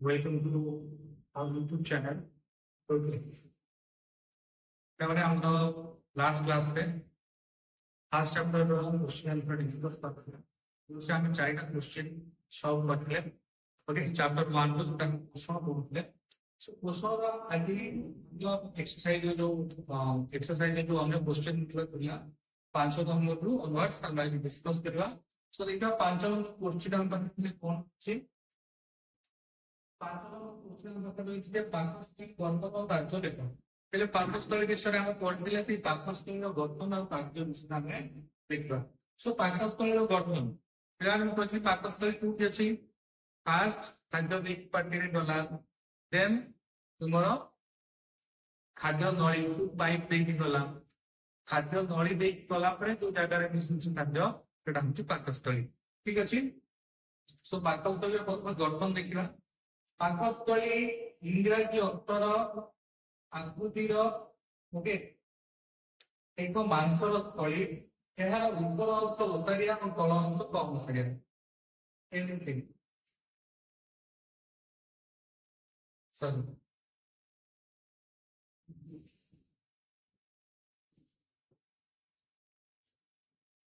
Welcome to our YouTube channel. তারপরে আমরা last ক্লাসে first chapter question answer discuss করছিলাম। তো আমি চারটা কোশ্চেন সলভ করলে ওকে চ্যাপ্টার 1 টু দুটো প্রশ্ন করলে সো প্রশ্নটা আগে एक्सरसाइज जो हमने क्वेश्चन किया 500 नंबर रू ऑनवर्ड्स हम डिस्कस करवा सो देखा 500 नंबर क्वेश्चन हम पाखरे कोन अछि 500 नंबर क्वेश्चन हम पाखरे जे पाकस्थली गठन कार्य देखो पहले पाकस्थली विषय हम पढिले से पाकस्थली रो गठन और कार्य विषय हम देखबा सो पाकस्थली रो गठन पहले हम कहछि पाकस्थली टू के अछि फास्ट खाद्य एक पार्टी रे गला देन तुमरो खाद्य नली फूड पाइप देकी गला खाद्य नली देकी गला परे जो जगह रे मिसुछि खाद्य सेटा होछि पाकस्थली ठीक अछि सो पाकस्थली रो गठन देखिबा पाकस्थली इंग्रजी अक्षर आकृतिर ओके एक मांसर स्थली एहार ऊपर अंश ओसारिया और तल अंश कम ओसारिया एनिथिंग सर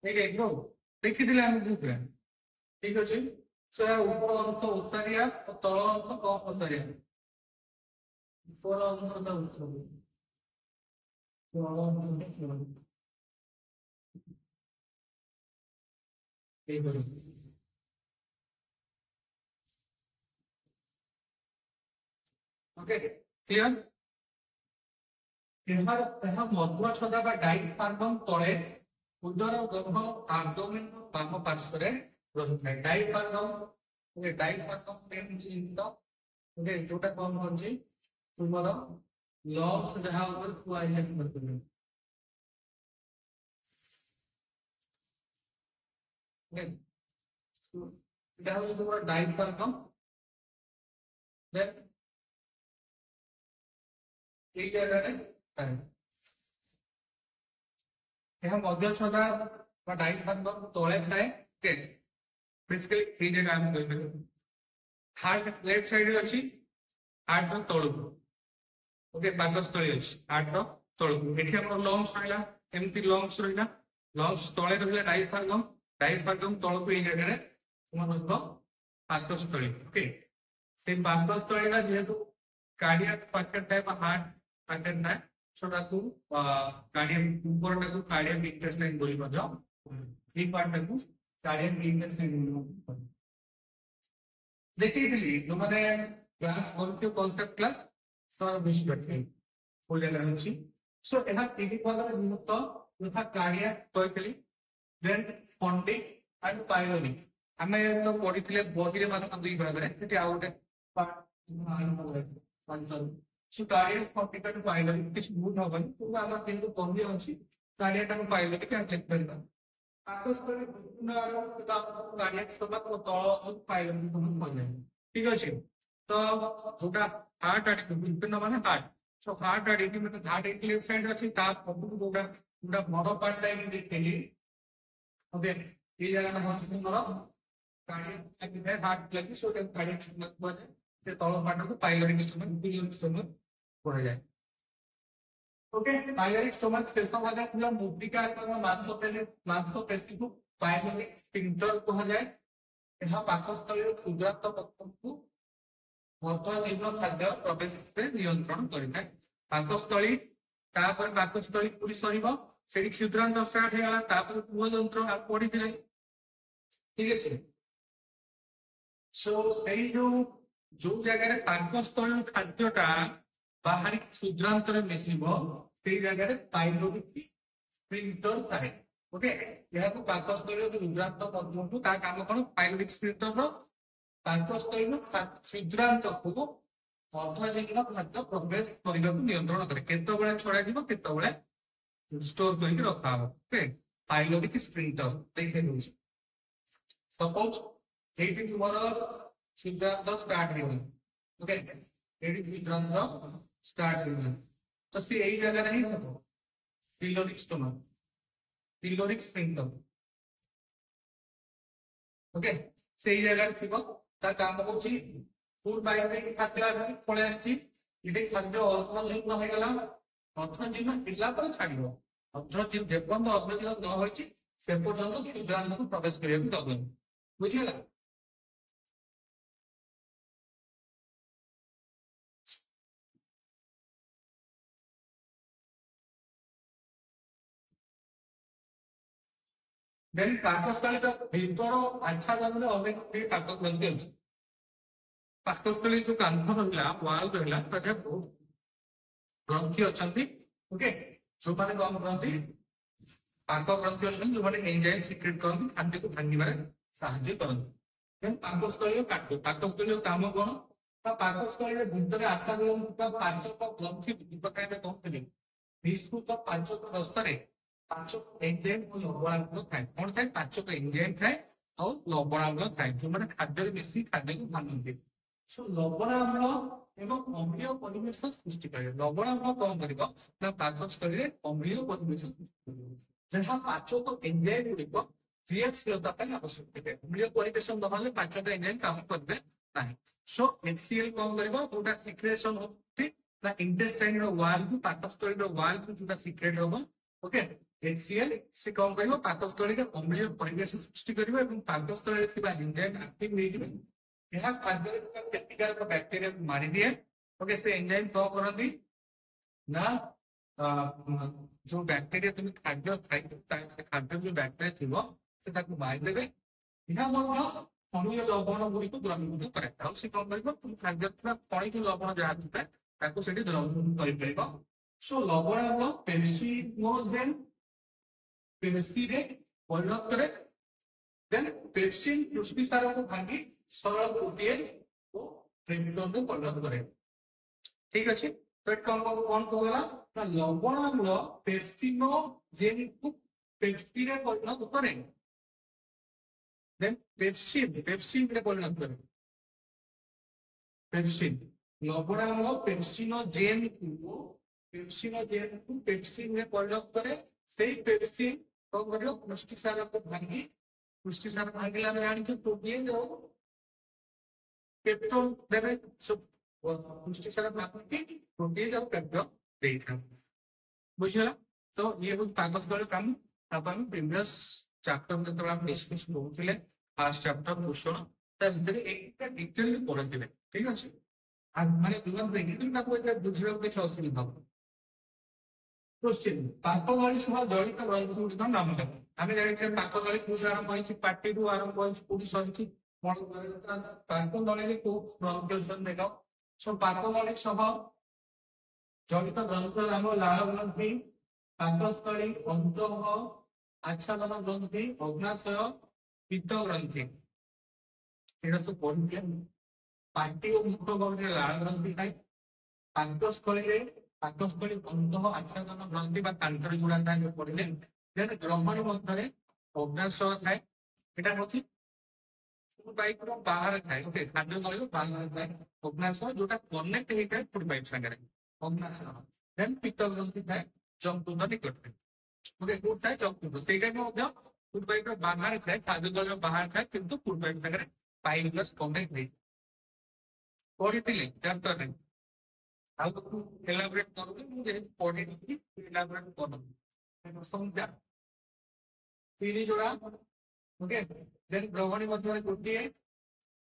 देखो देखी दिले हम बुक रे ठीक अछि सो ऊपर अंश ओसारिया और तल अंश कम ओसारिया ऊपर अंश ता ओसारिया तल अंश ठीक अछि ओके क्लियर एहा मध्य छदा बा डायफ्रागम तळे उदर गर्भ एब्डोमेन बाम पार्श्व रे रहिଥାଏ डायफ्रागम ओके डायफ्रागम पेन जिंस ओके जोटा कोन होछि तुमर लंग्स जहा ऊपर खुआ है मतलब ओके এটা হচ্ছে তোমার ডায়ফ্রাগম দেন এই জায়গায় থাকে ଏହା ମଧ୍ୟ ଛଦା ବା ଡାଇଫ୍ରାଗମ ତଳେ ଥାଏ ଓକେ ବେସିକାଲି ଏଇ ଜାଗା ଆମେ କହିପାରିବା ହାର୍ଟ ଲେଫ୍ଟ ସାଇଡ୍ ରେ ଅଛି ହାର୍ଟ ର ତଳକୁ ଓକେ ପାକସ୍ଥଳୀ ଅଛି ହାର୍ଟ ର ତଳକୁ ଏଠି ଆମର ଲଂଗ୍ସ ରହିଲା ଏମିତି ଲଂଗ୍ସ ରହିଲା ଲଂଗ୍ସ ତଳେ ରହିଲା ଡାଇଫ୍ରାଗମ ତଳକୁ ଏଇ ଜାଗାରେ ତୁମର ରହିବ ପାକସ୍ଥଳୀ ଓକେ ସେ ପାକସ୍ଥଳୀଟା ଯେହେତୁ କାର୍ଡିଆକ ପାଖରେ ଥାଏ ବା ହାର୍ଟ ପାଖରେ ଥାଏ छोटाकू कार्डियक ऊपर टाकू कार्डियक इंटेस्टाइन बोली मजा ई पार्ट टाकू कार्डियक इंटेस्टाइन बोली देखिथिली जो माने क्लास करथियो कांसेप्ट क्लास सर्विस करथि फुल जगह अछि सो एहा तीन भाग रे विभक्त यथा कार्डियक कहथिली देन स्पॉन्टिक एंड पाइलोनिक हमें तो पढिथिले बॉडी रे माने दुई भाग रे सेठी आउटे पार्ट आंसर सो कार्डियक स्पॉन्टिक एंड पाइलोनिक किछ भूल होबन तो आमा किंतु कहली अछि कार्डियक एंड पाइलोनिक क्या क्लिक करना पाकस्थली पुनरालो सदा कार्डियक स्टमक और तल पाइलोनिक स्टमक बन जाए ठीक अछि तो जोटा हार्ट आडी विभिन्न माने हार्ट सो हार्ट आडी कि मतलब हार्ट एक लेफ्ट साइड अछि ता पपुक जोटा जोटा बड़ पार्ट टाइम देखली ओके ये जगह ना होछि तुमरो कार्डियक एंड हार्ट लगी सो कार्डियक स्टमक बने ते तल पार्ट को पाइलोनिक स्टमक पढ़ा जाए ओके पाइलोनिक स्टमक शेष भाग पूरा मुद्रिका अथवा मांसपेशी को पाइलोनिक स्फिंक्टर कहा जाए यह पाकस्थली रो क्षुद्रांत पक्ष को अर्थहीन खाद्य प्रवेश पे नियंत्रण करिଥାଏ पाकस्थली तापर पाकस्थली पूरी सरीबो सेठी क्षुद्रांत स्टार्ट हेला तापर पूर्ण यंत्र आ पड़ी दिले ठीक है सो सेही जो जगह रे पाकस्थली खाद्यटा बाहरी क्षुद्रांत रे मिसिबो सेही जगह रे पाइलोनिक स्फिंक्टर थाए ओके यह को पाकस्थली रो क्षुद्रांत पद्धति ता काम कोन पाइलोनिक स्फिंक्टर रो पाकस्थली रो क्षुद्रांत को अर्थहीन खाद्य प्रवेश करिबा को नियंत्रण करे केतो बेले छडा दिबो केतो बेले स्टोर करके रखा हो ओके पाइलोनिक स्फिंक्टर देखे दोछ सपोज एटी तुम्हारा क्षुद्रांत स्टार्ट हो ओके एटी क्षुद्रांत स्टार्ट हो तो सी यही जगह नहीं था पिलोरिक स्टमक पिलोरिक स्फिंक्टर ओके से जगह ତା କାମ ହଉଛି ଫୁଡ ବାଇଣ୍ଡିଂ ଖାଦ୍ୟ ପଳେଇ ଆସିଛି ଏଠି ଖାଦ୍ୟ ଅର୍ଦ୍ଧଜୀର୍ଣ୍ଣ ହେଇଗଲା ଅର୍ଦ୍ଧଜୀର୍ଣ୍ଣ ହେଲା ପରେ ଛାଡିବ ଅର୍ଦ୍ଧଜୀର୍ଣ୍ଣ ଯେପର୍ଯ୍ୟନ୍ତ ଅର୍ଦ୍ଧଜୀର୍ଣ୍ଣ ନ ହୋଇଛି ସେ ପର୍ଯ୍ୟନ୍ତ କ୍ଷୁଦ୍ରାନ୍ତକୁ ପ୍ରବେଶ କରିବାକୁ ଦବନି ବୁଝିଗଲା। ଦେନ୍ ପାକସ୍ଥଳୀର ଭିତର ଆଚ୍ଛାଦନରେ ଅନେକ ଗୁଡ଼ିଏ ପାକଗ୍ରନ୍ଥି ଅଛି ପାକସ୍ଥଳୀ ଯୋଉ କାନ୍ଥ ରହିଲା ୱାଲ ରହିଲା ତା ଦେହରେ ବହୁତ ଗ୍ରନ୍ଥି ଅଛନ୍ତି ଓକେ ଯୋଉମାନେ କଣ କରନ୍ତି ପାକ ଗ୍ରନ୍ଥି ଅଛନ୍ତି ଯୋଉମାନେ ଏଞ୍ଜାଇମ୍ ସିକ୍ରେଟ୍ କରନ୍ତି ଖାଦ୍ୟକୁ ଭାଙ୍ଗିବାରେ ସାହାଯ୍ୟ କରନ୍ତି। ଦେନ୍ ପାକସ୍ଥଳୀର କାର୍ଯ୍ୟ ପାକସ୍ଥଳୀର କାମ କଣ ତା ପାକସ୍ଥଳୀରେ ଭିତରେ ଆଚ୍ଛାଦନ ଥିବା ପାଚକ ଗ୍ରନ୍ଥି ବିପକାରେ କହୁଥିଲେ ବିସ୍ତୃତ ପାଚକ ରସରେ ପାଚକ ଏଞ୍ଜାଇମ୍ ଓ ଲବଣାମ୍ଳ ଥାଏ କଣ ଥାଏ ପାଚକ ଏଞ୍ଜାଇମ୍ ଥାଏ ଆଉ ଲବଣାମ୍ଳ ଥାଏ ଯୋଉମାନେ ଖାଦ୍ୟରେ ବେଶୀ ଖାଦ୍ୟକୁ ଭାଙ୍ଗନ୍ତି। ସୋ ଲବଣାମ୍ଳ ଏବଂ ଅମ୍ଳୀୟ ପରିବେଶ ସୃଷ୍ଟି କରେ ଲବଣାମ୍ଳ କଣ କରିବ ନା ପାକସ୍ଥଳୀରେ ଅମ୍ଳୀୟ ପରିବେଶ ସୃଷ୍ଟି କରିବ ଯାହା ପାଚକ ଏଞ୍ଜାଇମ୍ ଗୁଡିକ କ୍ରିୟାଶୀଳତା ପାଇଁ ଆବଶ୍ୟକ ଥାଏ ଅମ୍ଳୀୟ ପରିବେଶ ନହେଲେ ପାଚକ ଏଞ୍ଜାଇମ୍ କାମ କରିବେ ନାହିଁ। ସୋ HCl କଣ କରିବ ଯୋଉଟା ସିକ୍ରେସନ ହଉଛି ନା ଇଣ୍ଟେଷ୍ଟାଇନର ୱାଲକୁ ପାକସ୍ଥଳୀର ୱାଲକୁ ଯୋଉଟା ସିକ୍ରେଟ ହବ ଓକେ HCl ସେ କଣ କରିବ ପାକସ୍ଥଳୀରେ ଅମ୍ଳୀୟ ପରିବେଶ ସୃଷ୍ଟି କରିବ ଏବଂ ପାକସ୍ଥଳୀରେ ଥିବା ଏଞ୍ଜାଇମ୍ ଆକ୍ଟିଭ ହେଇଯିବେ ଏହା ଖାଦ୍ୟରେ ଥିବା କ୍ଷତିକାରକ ବ୍ୟାକ୍ଟେରିଆକୁ ମାରିଦିଏ ଓକେ ସେ ଏଞ୍ଜାଇମ୍ କଣ କରନ୍ତି ନା ଯୋଉ ବ୍ୟାକ୍ଟେରିଆ তুমি ଖାଦ୍ୟ ଖାଇଥିବ ସେ ଖାଦ୍ୟ ଯୋଉ ବ୍ୟାକ୍ଟେରିଆ ଥିବ ସେ ତାକୁ ମାରିଦେବେ ଏହା ମଧ୍ୟ ଖଣିଜ ଲବଣ ଗୁଡ଼ିକୁ ଦ୍ରବୀଭୂତ କରେ ଆଉ ସେ କଣ କରିବ তুমি ଖାଦ୍ୟରେ ଥିବା ଖଣିଜ ଲବଣ ଯାହା ଥିବେ ତାକୁ ସେଠି ଦ୍ରବୀଭୂତ କରିପାରିବ। ସୋ ଲବଣାମ୍ଳ ପେପ୍ସିନୋଜେନ୍ ପେପ୍ସିରେ ପରିଣତ କରେ ଦେନ୍ ପେପ୍ସିନ୍ ପୁଷ୍ଟିସାରକୁ ଭାଙ୍ଗି ସରଳ ପ୍ରୋଟିଏଜ ଓ ଟ୍ରିପ୍ଟୋନରେ ପରିଣତ କରେ ଠିକ ଅଛି ତ କଣ କହୁଗଲା ନା ଲବଣାମ୍ଳ ପେପ୍ସିନୋଜେନକୁ ପେପ୍ସିରେ ପରିଣତ କରେ ଦେନ୍ ପେପ୍ସିନରେ ପରିଣତ କରେ ପେପ୍ସିନ୍ ଲବଣାମ୍ଳ ପେପ୍ସିନୋଜେନକୁ ପେପ୍ସିନରେ ପରିଣତ କରେ ସେଇ ପେପ୍ସିନ୍ କଣ କରିବ ପୁଷ୍ଟିସାରକୁ ଭାଙ୍ଗି पुष्टिसार भागिला में जानी प्रोटीन जो पेप्टोन देवे पुष्टिसार भागी प्रोटीन और पेप्टोन देता बुझला तो ये कुछ पाकस्थल काम अपन प्रीवियस चैप्टर में तो हम डिस्कस करथिले फर्स्ट चैप्टर पोषण ता भीतर एक डिटेल पढथिले ठीक अछि आ माने जुवन देखिथिल ना कोइ बुझिबा के असुविधा क्वेश्चन पाकवाली सह जड़ित ग्रंथि नाम लेख आम जाने पाकदली कोड आरंभ हो पार्टी रु आरंभ हो सरी पाकदली को ग्रंथि अच्छा देख सो पाकदली सह जड़ित ग्रंथ नाम लाल ग्रंथि पाकस्थली अंत आच्छादन ग्रंथि अग्नाशय पीत ग्रंथि ये सब पढ़े पार्टी और मुख गहरे लाल ग्रंथि थाए पाकस्थली अंत आच्छादन ग्रंथि जोड़ा था पढ़े देन ग्रहण मध्य अग्नाशय थाए एटा होची फूड पाइप रो बाहर थाए ओके खाद्य नली बाहर थाए अग्नाशय जोटा कनेक्ट हे थाए फूड पाइप संगे अग्नाशय देन पीत ग्रंथि थाए जंतुंड निकट ओके गुड थाए जंतुंड सेटा मध्य फूड पाइप रो बाहर थाए खाद्य नली बाहर थाए किंतु फूड पाइप संगे पाइप रो कनेक्ट हे पढिथिले चैप्टर रे आउ एलाबोरेट करू मु जे पढिथि एलाबोरेट करू संख्या तीन जोड़ा ओके देन ग्रहणी मध्य गोटे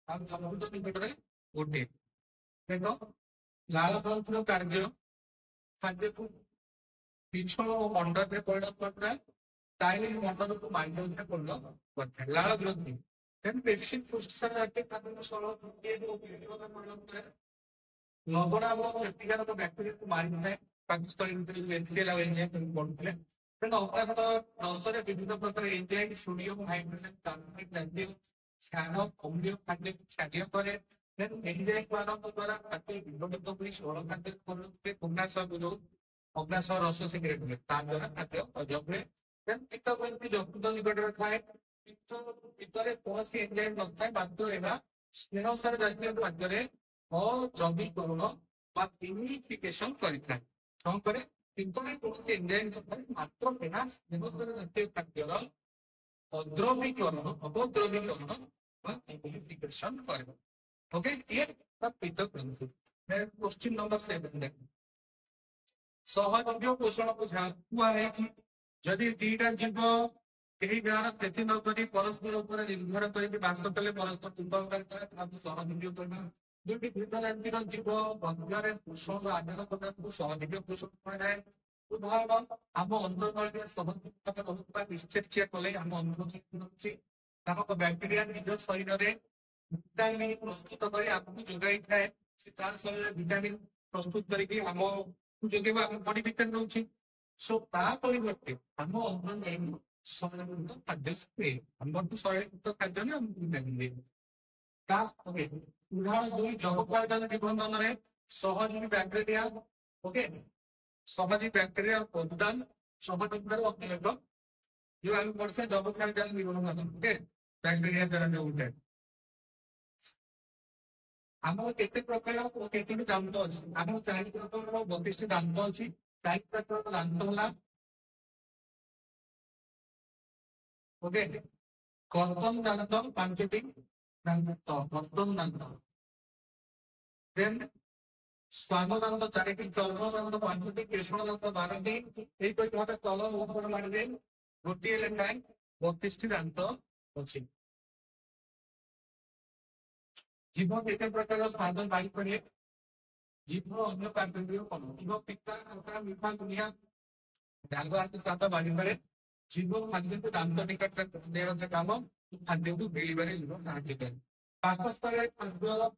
आ जंतुंड निकट रे गोटे देखो लाल ग्रंथि कार्य खाद्य को पिछड़ और मंडल में परिणत करता है टाइलिंग मंडल को माइंडल में परिणत करता है लाल ग्रंथि देन पेप्सिन पुष्टिसार जाके खाद्य को सरल प्रोटीन और वीडियो में परिणत करे लवणाम्ल क्षतिकारक बैक्टीरिया को मारी देता है पाकस्थली में एनसीएल और एंजाइम पढ़ुଥିଲେ तेणु अवकाश रसरे विभिन्न प्रकार एंजाइम सोडियम हाइड्रोजन कार्बोनेट जातीय क्षार अम्लीय खाद्य क्षारीय करे देन एंजाइम ମାନଙ୍କ द्वारा खाद्य विघटित होई सरल खाद्य परिणत अग्नाशय जो अग्नाशय रस सिक्रेट हुए ता द्वारा खाद्य हजम हुए देन पित्त ग्रंथि जंतुंड निकट रे थाए पित्त भितर कौनसी एंजाइम नଥାଏ मात्र एबा स्नेहसार जातीय खाद्य अद्रवीकरण बा प्यूरिफिकेशन करिଥାଏ कौन करे पित्तरे कौनसी एंजाइम नଥାଏ मात्र एबा स्नेहसार जातीय खाद्यर अद्रवीकरण अपद्रवीकरण एम्प्लीफिकेशन करबो। ओके ये पृथक ग्रंथि। क्वेश्चन नंबर 7 देख सहजीव पोषण को हुआ है कि जदि दीटा जीव कहीं गार क्षति न करी परस्पर उपर निर्भर करके बास कले परस्पर उपकार करे सहजीव करना दुटी भिन्नजातिर जीव मध्य पोषण आदान प्रदान को सहजीव पोषण कहुए। उदाहरण आम अंतर्गत सहजीव रोकवा निश्चय कले आम अंतर्गत बैक्टेरिया निज शरीर में विटामिन प्रस्तुत कर आमको जोगाई थाए शरीर विटामिन प्रस्तुत करके आम जोगे आम बॉडी भीतर रोचे। सो परिवर्ते आम अंतर्गत शरीर खाद्य आमको शरीर खाद्य ने विटामिन दे। उदाहरण 2 जैव निबंधन में सहजीवी बैक्टेरिया ओके सहजीवी बैक्टेरिया प्रदान सहजीवी अत्यंत जो आम पढ़े जैव निबंधन ओके बैक्टेरिया द्वारा जो होता है आम केते प्रकार और केते दांत अच्छी आम 4 प्रकार 32 दांत अच्छी 4 प्रकार दांत होला ओके कर्तन दांत 5टी दांत कर्तन दांत देन स्वाद दांत 4टी चर्म दांत 5टी केशण दांत 12टी এই ভাবে তল উপর মারিবে গোটিয়ে লেখায় 32টি দাঁত আছে। जीव केते प्रकार स्वाद पाई पड़े जीव अन्य कार्य कौन जीव पिता तथा मीठा दुनिया डाल आदि स्वाद बाड़ी पड़े जीव खाद्य को दांत निकट देने काम खाद्य को गिलिबारे जीव साहाय्य करे। पाकस्थल खाद्य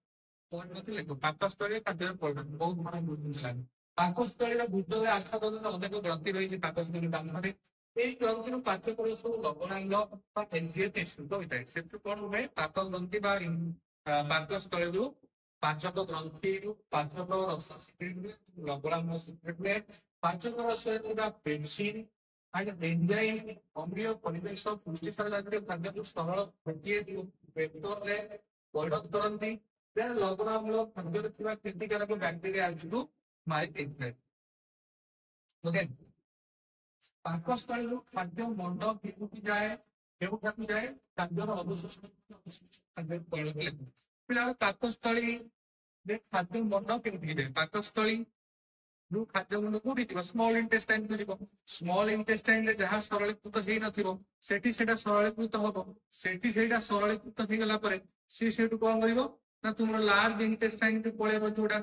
परिणति लेख पाकस्थल खाद्य परिणति बहुत बड़ा बुझिला पाकस्थल भूतल आच्छादन अनेक ग्रंथि रही पाकस्थल दामरे এই গ্রন্থির পাঠ্যক্রম সব লবণাঙ্গ বা এনজিএ নিঃসৃত হইଥାଏ সেটু কোন হবে পাক গ্রন্থি বা पाकस्थली पाचक ग्रंथि पाचक रस सिक्रेट लवणांग सिक्रेट पाचक रस पेप्सिन एंजाइम अम्लीय परिवेश पुष्टिसार जातीय खाद्य को सरल गोटे वेक्टर रे परिणत करती लवणांग खाद्य क्षतिकारक बैक्टेरिया को मारी देते। ओके पाकस्थली खाद्य मंड केउठी जाए जाए खाद्यर अवशिष्ट खाद्य परिणत पिला पाकस्थली खाद्य मंड केउठी जाए पाकस्थली जो खाद्य मंड कोठी दिबो स्मॉल इंटेस्टाइन को दिबो स्मॉल इंटेस्टाइन रे जहां सरलीकृत हेई नथिबो सेठी सेटा सरलीकृत होबो सेठी सेटा सरलीकृत हे गला परे से सेटु कोन करिवो ना तुमरो लार्ज इंटेस्टाइन को पळेबो जोडा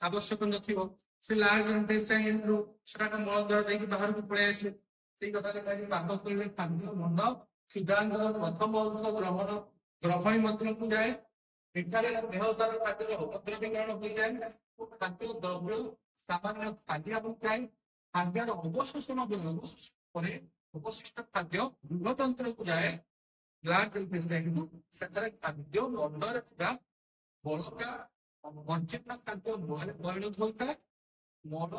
आवश्यक नथिबो से लार्ज इंटेस्टाइन रो सेटा मल द्वारा देकी बाहर को पळे आसे सेई कथा ले काई पाकस्थली रे खाद्य मंड क्षुदांग प्रथम अंश ग्रहण ग्रहणी मध्य को जाए एठारे देह सारा खाद्य उपद्रवीकरण हो जाए खाद्य द्रव्य सामान्य खाद्य को जाए खाद्य अवशोषण पर उपशिष्ट खाद्य गृहतंत्र को जाए लार्ज इंटेस्टाइन को सेठारे खाद्य अंडर थिबा बलका वंचित खाद्य परिणत होता है मल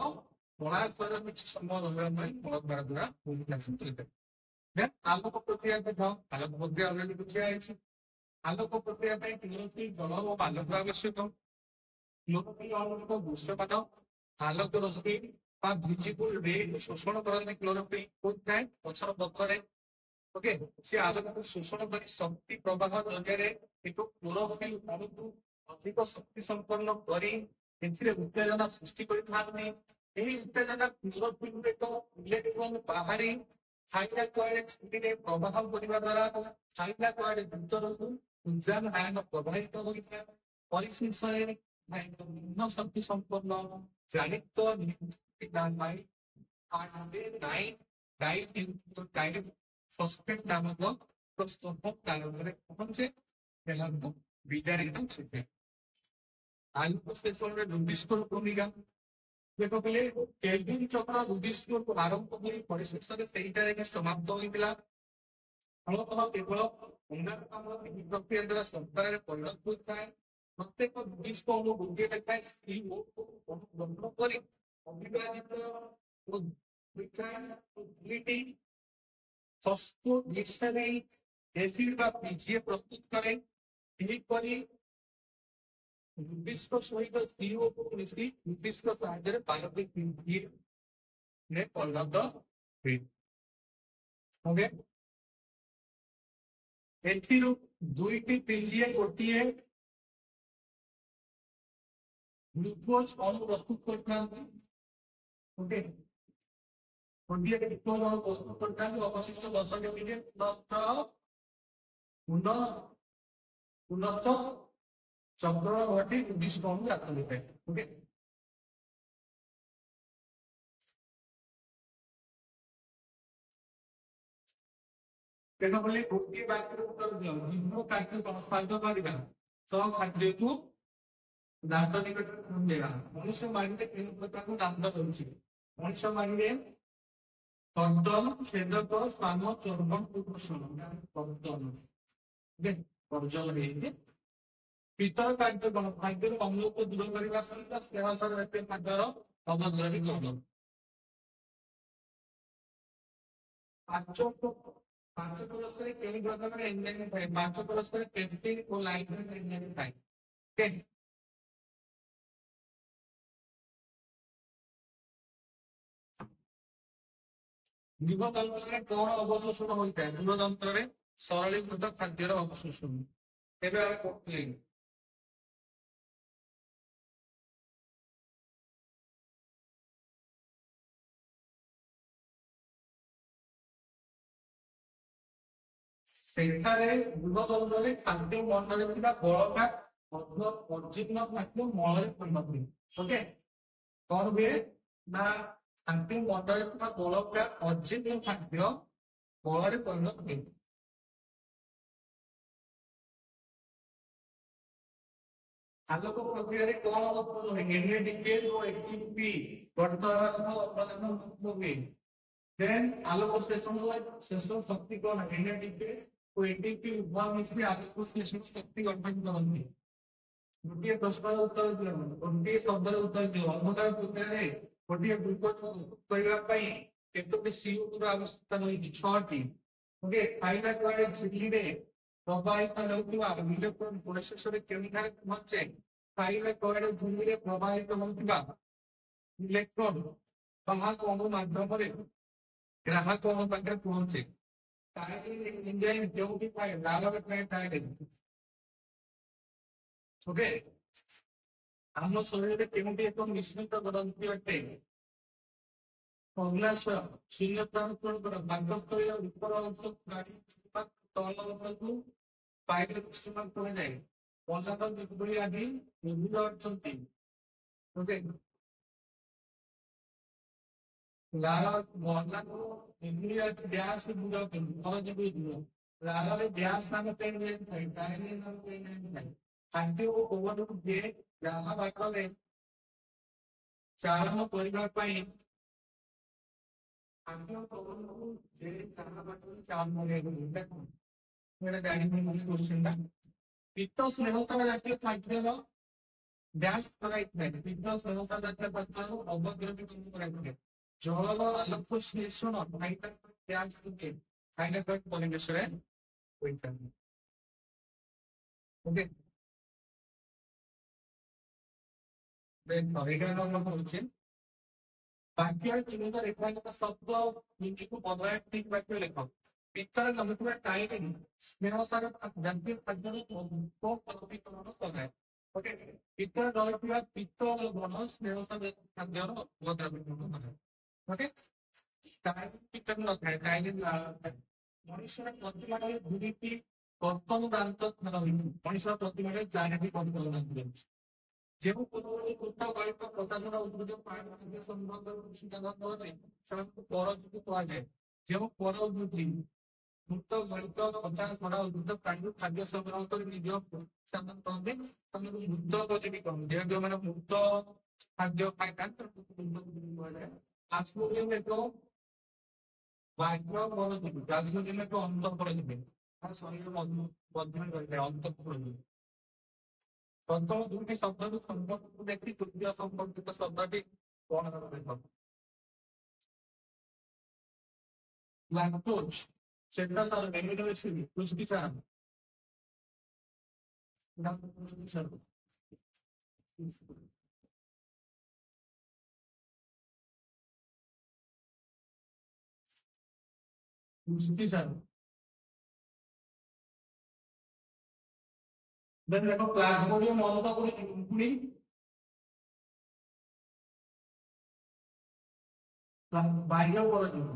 मलाशय किसी समय रहने मलद्वार द्वारा निर्देशित होता है। आलोक प्रक्रिया आलोक प्रक्रिया अलरेडी बुझा है आलोक प्रक्रिया क्लोरोफिल जल और आलोक आवश्यक क्लोरोफिल अणु दृश्यमान आलोक रश्मि विजिबल रे शोषण करने क्लोरोफिल होता है पछर पत्र ओके से आलोक को शोषण कर शक्ति प्रवाह जरिए एक क्लोरोफिल अणु को अधिक शक्ति संपन्न करी उत्तेजना सृष्टि करते उत्तेजना क्लोरोफिल एक इलेक्ट्रॉन बाहरी हाइड्रोक्लोराइड स्थिति में प्रवाह करने द्वारा हाइड्रोक्लोराइड भीतर को उजान आयन प्रवाहित होता है परिशेष निम्न शक्ति संपन्न जालित फॉस्फेट नामक प्रस्तुत कारण पहुंचे विजारित होते आलोक स्टेशन में लुबिस्कोर भूमिका देखो पहले केल्विन चक्र लुबिस्कोर को आरंभ करी परिशेष से समाप्त होइतिला फलतः केवल प्रक्रिया द्वारा संसार परिणत होता है प्रत्येक लुबिस्कोर को गोटे लेखाएं CO को ग्रहण करी अविभाजित फॉस्फोग्लिसराइड एसिड बा पीजीए प्रस्तुत करे लुबिस्को सहित CO को मिसी लुबिस्को साहाय्य बायोटिक पीजीए ने परिणत हुए ओके एथिरो दुईटी पेजिए गोटे ग्लूकोज अणु प्रस्तुत करते ओके गोटे ग्लूकोज अणु प्रस्तुत करते अवशिष्ट 10 यूनिट पुनश्च चक्र घटी निर्दिष्ट अणु जात होता है ओके बोले गोटे वाक्य उत्तर दियो जीव खाद्य खाद्य पारिबा स खाद्य को दांत निकट देगा मनुष्य मारिले केन प्रकार को दांत रहउछि मनुष्य मारिले कर्दन छेदक स्वाम चर्बण कुपोषण कर्दन दे कर्जल हेते पितर खाद्य खाद्य अम्ल को दूर करबा सहित स्नेह सर रहते खाद्यर अवद्रवी कर्दन पांच परस्पर केन प्रकार एंजाइम थाए पांच परस्पर पेप्सिन और लाइसिन एंजाइम थाए ओके जीवतंत्र में कौन अवशोषण होता है जीवतंत्र में सरलीकृत खाद्यर अवशोषण एबे आ करते सेठारे जीवतंत्र में खाद्य मंडल थिबा बळका अजीर्ण खाद्य मଳରେ परिणत हुए ओके कौन हुए ना खाद्य मंडल थिबा बळका अजीर्ण खाद्य मଳରେ परिणत हुए आलोक प्रक्रिया कौन उत्पन्न हुए एनएडीके और एटीपी वर्तमान उत्पादन हुए देन आलोक श्लेषण शक्ति कौन है एनएडीके और एटीपी उभय मिश्र आलोक श्लेषण शक्ति गठन करते गोटे प्रश्न उत्तर दियो गोटे शब्द उत्तर दियो अन्नदान प्रक्रिया गोटे ग्लूकोज प्रस्तुत करने केतोटी CO2 आवश्यकता रही 6टी ओके खाइला द्वारा झिल्ली रे प्रवाहित होउथिबा इलेक्ट्रॉन प्रोसेस रे केमिकाल पहुंचे खाइला द्वारा झिल्ली रे प्रवाहित होउथिबा इलेक्ट्रॉन बाहक अणु माध्यम रे ग्राहक अणु पाखे पहुंचे टाइलिन एंजाइम जोटी पाए लाल में टाइलिन ओके हम शरीर में केमिटी एक मिश्रित ग्रंथि अटे अग्नाशय शून्य प्राणपूर्ण कर बाध्यस्थलीय ऊपर अंश गाड़ी तल अंशକୁ पाइले दृष्टिमान କରାଯାଏ ପଦାର୍ଥ ଦିଗଳି ଆଦି ନିର୍ଭୁଲ ଅଟନ୍ତି ଓକେ ଲାଳ ବର୍ଣ୍ଣକୁ ନିର୍ଭୁଲ ଆଦି ବ୍ୟାସ ଦୂର କରନ୍ତି ତଳେ ଯିବି ଦୂର ଲାଳରେ ବ୍ୟାସ ନାମ ପେନ୍ ଥାଏ ତାହେଲେ ନାମ ପେନ୍ ନାହିଁ ଖାଦ୍ୟ ଓ ପବନକୁ ଯେ ଯାହା ବାଟରେ ଚାଳନ କରିବା ପାଇଁ ଖାଦ୍ୟ ପବନକୁ ଯେ ଯାହା ବାଟରେ ଚାଳନ କରିବାକୁ ଦେଖ मेरा गाड़ी में मुझे क्वेश्चन था पित्त स्नेहसार जातीय खाद्यर डैश कराइए पित्त स्नेहसार जातीय खाद्यर अवद्रवीकरण कराइए जल आलोक श्लेषण हाइड्रोजन डैश के हाइड्रोजन परिवेश रे होइता ओके देन एगार नंबर क्वेश्चन वाक्य चिन्हित रेखांकित शब्द हिंदी को बदलाए ठीक वाक्य लिखो पित्तर लघुत्व टाइलिन स्नेहसार जातीय खाद्यर को प्रवर्गीकरण कराए ओके पित्तर लघुत्व पित्त लवण स्नेहसार खाद्यर अवद्रवीकरण कराए ओके टाइलिन पित्तर न थाए टाइलिन मनुष्य प्रतिमा रे दुईटी कर्तन दांत रही मनुष्य प्रतिमा रे चारिटी कर्तन दांत रही जेउ पूर्वली कृत गणित प्रकाशन उद्भिद प्राणी खाद्य संबंध सिद्धांत करे सेମାନଙ୍କୁ परजीवी କୁହାଯାଏ ଯେଉଁ ପରजीवी मृत गणित कथा छड़ा उद्भिद प्राणी खाद्य संग्रह कर निज साधन करते मृत उपजीवी कहते हैं जो मैंने मृत खाद्य खाई आजकल एक बाह्य परजीवी आजकल एक अंत परजीवी शरीर मध्य रही अंत परजीवी प्रथम दुटी शब्द संपर्क देखी तृतीय संपर्कित शब्द कौन लैक्टोज सेंट्रल सर मेनिडोसिस पुष्टि सर पुष्टि सर पुष्टि सर দেন দেখো ক্লাস বডিও মনটা করে পুরি বাইরেও করে দিব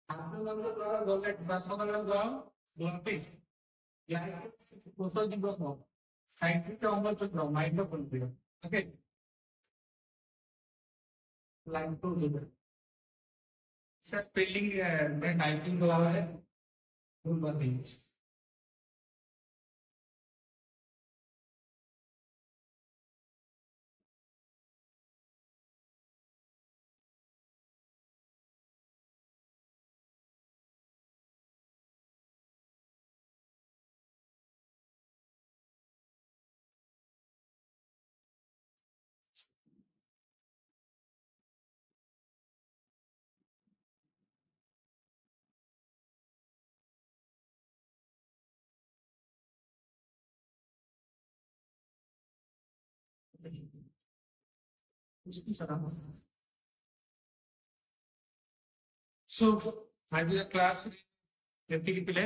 আপনার নামটা করা গলে ক্লাস সকালে দাও ব্লকটিস লাইক প্রসল দিব দাও সাইন্টিফিক অঙ্গল চক্র মাইক্রোফোন দিও ওকে লাইক টু দিব सर स्पेलिंग मैं टाइपिंग बोला है भूल मत दीजिए उसकी सलाह सो आज का क्लास ଯେତିକି ପିଲେ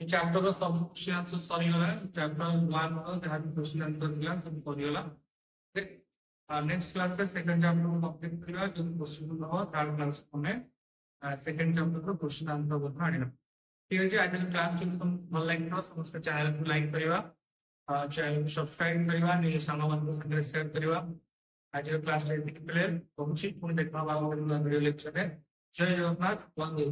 ଏ ଚାପ୍ଟର ସବୁ କ୍ୱେଶ୍ଚନ ଆନ୍ସର ସରିଗଲା ଚାପ୍ଟର 1 ର ଯାହା ବି କ୍ୱେଶ୍ଚନ ଆନ୍ସର ଥିଲା ସବୁ ସରିଗଲା ନେକ୍ସଟ କ୍ଲାସ ରେ ସେକେଣ୍ଡ ଚାପ୍ଟର କମ୍ପ୍ଲିଟ କରିବା ଯଦି କ୍ୱେଶ୍ଚନ ହବ ଥାର୍ଡ କ୍ଲାସ ଆମେ ସେକେଣ୍ଡ ଚାପ୍ଟର ର କ୍ୱେଶ୍ଚନ ଆନ୍ସର ମଧ୍ୟ ଆଣିବା ଠିକ ଅଛି ଆଜିର କ୍ଲାସ ଯଦି ତମକୁ ଭଲ ଲାଗିବ ସମସ୍ତେ ଚ୍ୟାନେଲକୁ ଲାଇକ୍ କରିବା ଚ୍ୟାନେଲକୁ ସବସ୍କ୍ରାଇବ କରିବା ନିଜ ସାଙ୍ଗମାନଙ୍କ ସାଙ୍ଗରେ ସେୟାର କରିବା ଆଜିର କ୍ଲାସ ରେ ଏତିକି ପିଲେ ରହୁଛି ପୁଣି ଦେଖା ହବା ଗୋଟେ ନୂଆ ଭିଡିଓ ଲେକ୍ଚରରେ ଜୟ ଜଗନ୍ନାଥ ବନ୍ଦେ